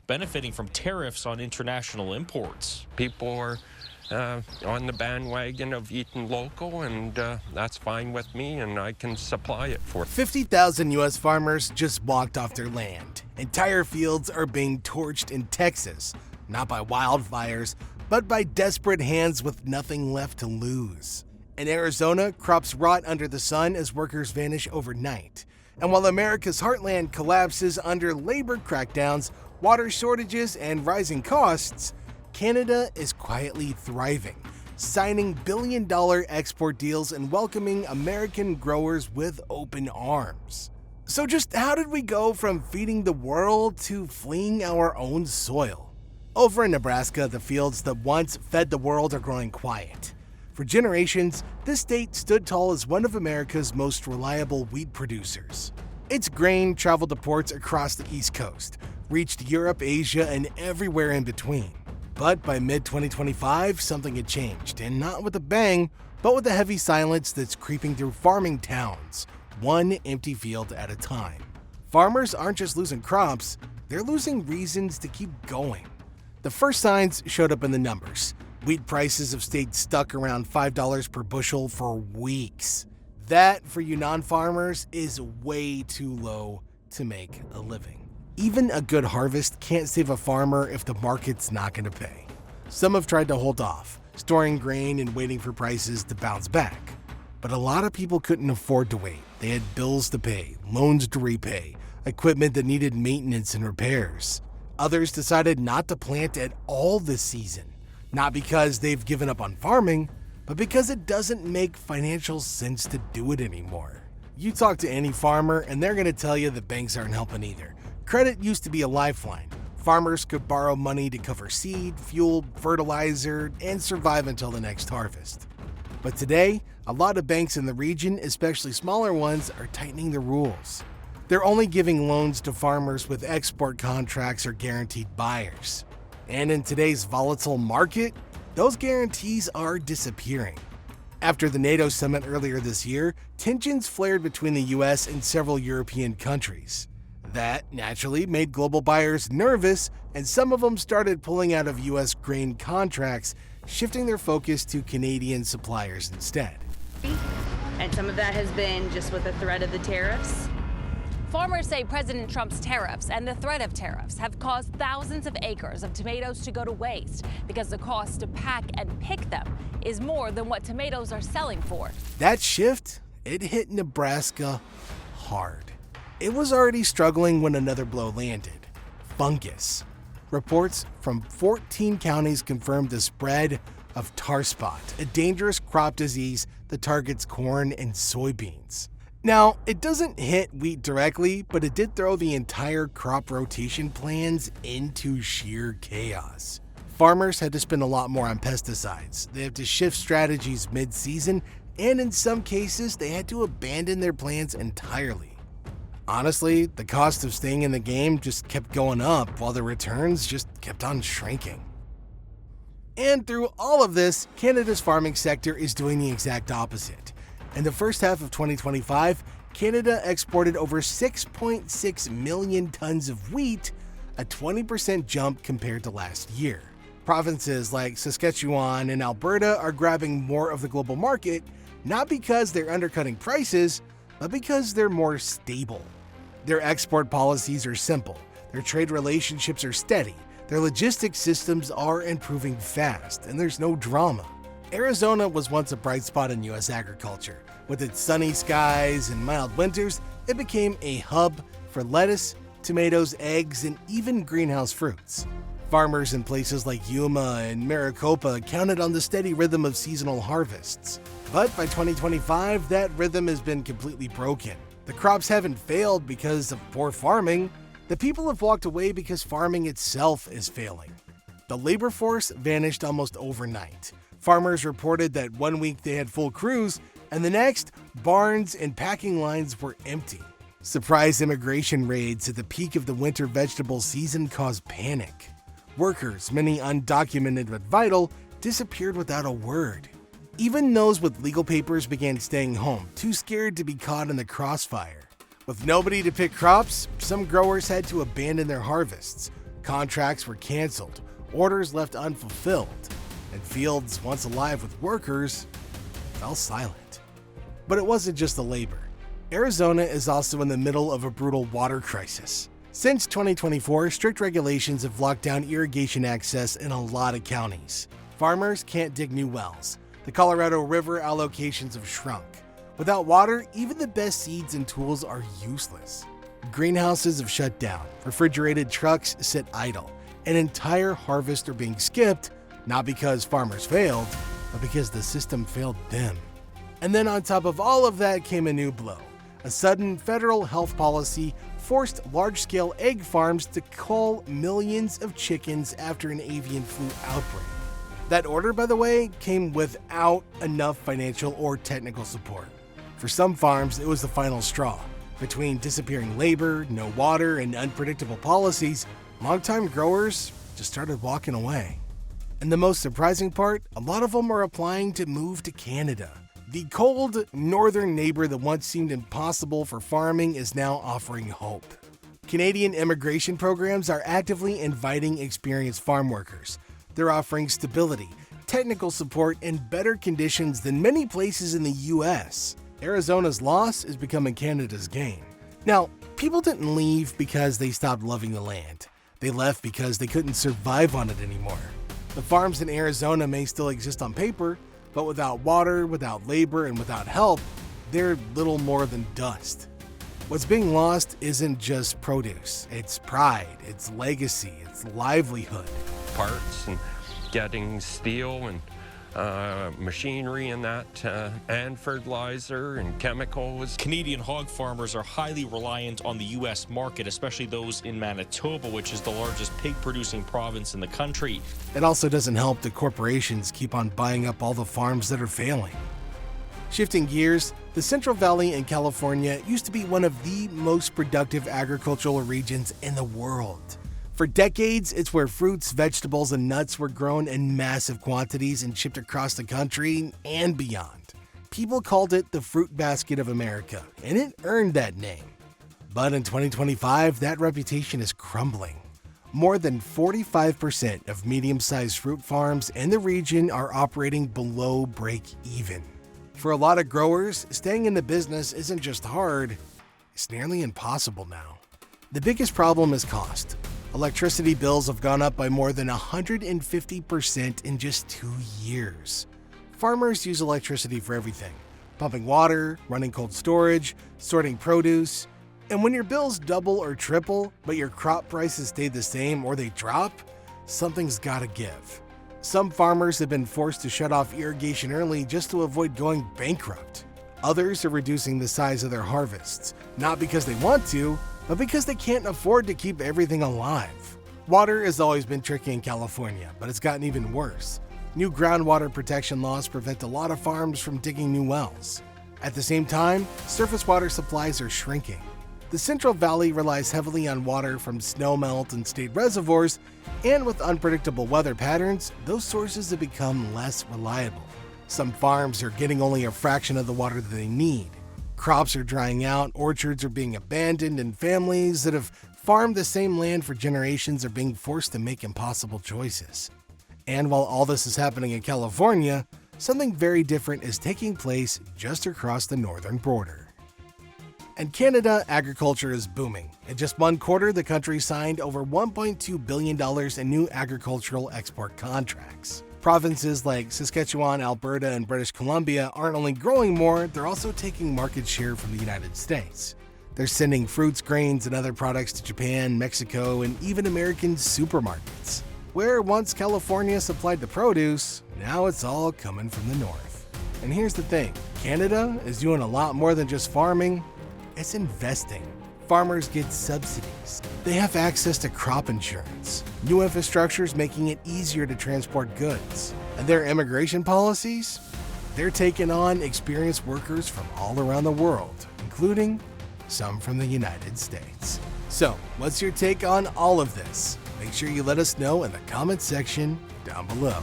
benefiting from tariffs on international imports. People are on the bandwagon of eating local, and that's fine with me, and I can supply it for 50,000 U.S. farmers just walked off their land. Entire fields are being torched in Texas, not by wildfires, but by desperate hands with nothing left to lose. In Arizona, crops rot under the sun as workers vanish overnight. And while America's heartland collapses under labor crackdowns, water shortages, and rising costs, Canada is quietly thriving, signing billion-dollar export deals and welcoming American growers with open arms. So just how did we go from feeding the world to fleeing our own soil? Over in Nebraska, the fields that once fed the world are growing quiet. For generations, this state stood tall as one of America's most reliable wheat producers. Its grain traveled to ports across the East Coast, reached Europe, Asia, and everywhere in between. But by mid-2025, something had changed, and not with a bang, but with a heavy silence that's creeping through farming towns, one empty field at a time. Farmers aren't just losing crops, they're losing reasons to keep going. The first signs showed up in the numbers. Wheat prices have stayed stuck around $5 per bushel for weeks. That, for you non-farmers, is way too low to make a living. Even a good harvest can't save a farmer if the market's not going to pay. Some have tried to hold off, storing grain and waiting for prices to bounce back. But a lot of people couldn't afford to wait. They had bills to pay, loans to repay, equipment that needed maintenance and repairs. Others decided not to plant at all this season, not because they've given up on farming, but because it doesn't make financial sense to do it anymore. You talk to any farmer and they're going to tell you that banks aren't helping either. Credit used to be a lifeline. Farmers could borrow money to cover seed, fuel, fertilizer, and survive until the next harvest. But today, a lot of banks in the region, especially smaller ones, are tightening the rules. They're only giving loans to farmers with export contracts or guaranteed buyers. And in today's volatile market, those guarantees are disappearing. After the NATO summit earlier this year, tensions flared between the US and several European countries. That naturally made global buyers nervous, and some of them started pulling out of US grain contracts, shifting their focus to Canadian suppliers instead. And some of that has been just with the threat of the tariffs. Farmers say President Trump's tariffs and the threat of tariffs have caused thousands of acres of tomatoes to go to waste because the cost to pack and pick them is more than what tomatoes are selling for. That shift, it hit Nebraska hard. It was already struggling when another blow landed: fungus. Reports from 14 counties confirmed the spread of tar spot, a dangerous crop disease that targets corn and soybeans. Now, it doesn't hit wheat directly, but it did throw the entire crop rotation plans into sheer chaos. Farmers had to spend a lot more on pesticides. They had to shift strategies mid-season, and in some cases, they had to abandon their plans entirely. Honestly, the cost of staying in the game just kept going up while the returns just kept on shrinking. And through all of this, Canada's farming sector is doing the exact opposite. In the first half of 2025, Canada exported over 6.6 million tons of wheat, a 20% jump compared to last year. Provinces like Saskatchewan and Alberta are grabbing more of the global market, not because they're undercutting prices, but because they're more stable. Their export policies are simple, their trade relationships are steady, their logistics systems are improving fast, and there's no drama. Arizona was once a bright spot in U.S. agriculture. With its sunny skies and mild winters, it became a hub for lettuce, tomatoes, eggs, and even greenhouse fruits. Farmers in places like Yuma and Maricopa counted on the steady rhythm of seasonal harvests. But by 2025, that rhythm has been completely broken. The crops haven't failed because of poor farming. The people have walked away because farming itself is failing. The labor force vanished almost overnight. Farmers reported that one week they had full crews, and the next, barns and packing lines were empty. Surprise immigration raids at the peak of the winter vegetable season caused panic. Workers, many undocumented but vital, disappeared without a word. Even those with legal papers began staying home, too scared to be caught in the crossfire. With nobody to pick crops, some growers had to abandon their harvests. Contracts were canceled, orders left unfulfilled, and fields once alive with workers fell silent. But it wasn't just the labor. Arizona is also in the middle of a brutal water crisis. Since 2024, strict regulations have locked down irrigation access in a lot of counties. Farmers can't dig new wells. The Colorado River allocations have shrunk. Without water, even the best seeds and tools are useless. Greenhouses have shut down, refrigerated trucks sit idle, and entire harvests are being skipped, not because farmers failed, but because the system failed them. And then on top of all of that came a new blow. A sudden federal health policy forced large-scale egg farms to cull millions of chickens after an avian flu outbreak. That order, by the way, came without enough financial or technical support. For some farms, it was the final straw. Between disappearing labor, no water, and unpredictable policies, longtime growers just started walking away. And the most surprising part, a lot of them are applying to move to Canada. The cold, northern neighbor that once seemed impossible for farming is now offering hope. Canadian immigration programs are actively inviting experienced farm workers. They're offering stability, technical support, and better conditions than many places in the US. Arizona's loss is becoming Canada's gain. Now, people didn't leave because they stopped loving the land. They left because they couldn't survive on it anymore. The farms in Arizona may still exist on paper, but without water, without labor, and without help, they're little more than dust. What's being lost isn't just produce, it's pride, it's legacy, it's livelihood. Parts and getting steel and machinery and that, and fertilizer and chemicals. Canadian hog farmers are highly reliant on the U.S. market, especially those in Manitoba, which is the largest pig-producing province in the country. It also doesn't help that corporations keep on buying up all the farms that are failing. Shifting gears, the Central Valley in California used to be one of the most productive agricultural regions in the world. For decades, it's where fruits, vegetables, and nuts were grown in massive quantities and shipped across the country and beyond. People called it the fruit basket of America, and it earned that name. But in 2025, that reputation is crumbling. More than 45% of medium-sized fruit farms in the region are operating below break-even. For a lot of growers, staying in the business isn't just hard, it's nearly impossible now. The biggest problem is cost. Electricity bills have gone up by more than 150% in just 2 years. Farmers use electricity for everything: pumping water, running cold storage, sorting produce. And when your bills double or triple, but your crop prices stay the same or they drop, something's gotta give. Some farmers have been forced to shut off irrigation early just to avoid going bankrupt. Others are reducing the size of their harvests, not because they want to, but because they can't afford to keep everything alive. Water has always been tricky in California, but it's gotten even worse. New groundwater protection laws prevent a lot of farms from digging new wells. At the same time, surface water supplies are shrinking. The Central Valley relies heavily on water from snowmelt and state reservoirs, and with unpredictable weather patterns, those sources have become less reliable. Some farms are getting only a fraction of the water that they need. Crops are drying out, orchards are being abandoned, and families that have farmed the same land for generations are being forced to make impossible choices. And while all this is happening in California, something very different is taking place just across the northern border. In Canada, agriculture is booming. In just one quarter, the country signed over $1.2 billion in new agricultural export contracts. Provinces like Saskatchewan, Alberta, and British Columbia aren't only growing more, they're also taking market share from the United States. They're sending fruits, grains, and other products to Japan, Mexico, and even American supermarkets. Where once California supplied the produce, now it's all coming from the north. And here's the thing, Canada is doing a lot more than just farming, it's investing. Farmers get subsidies. They have access to crop insurance. New infrastructure is making it easier to transport goods. And their immigration policies? They're taking on experienced workers from all around the world, including some from the United States. So, what's your take on all of this? Make sure you let us know in the comments section down below.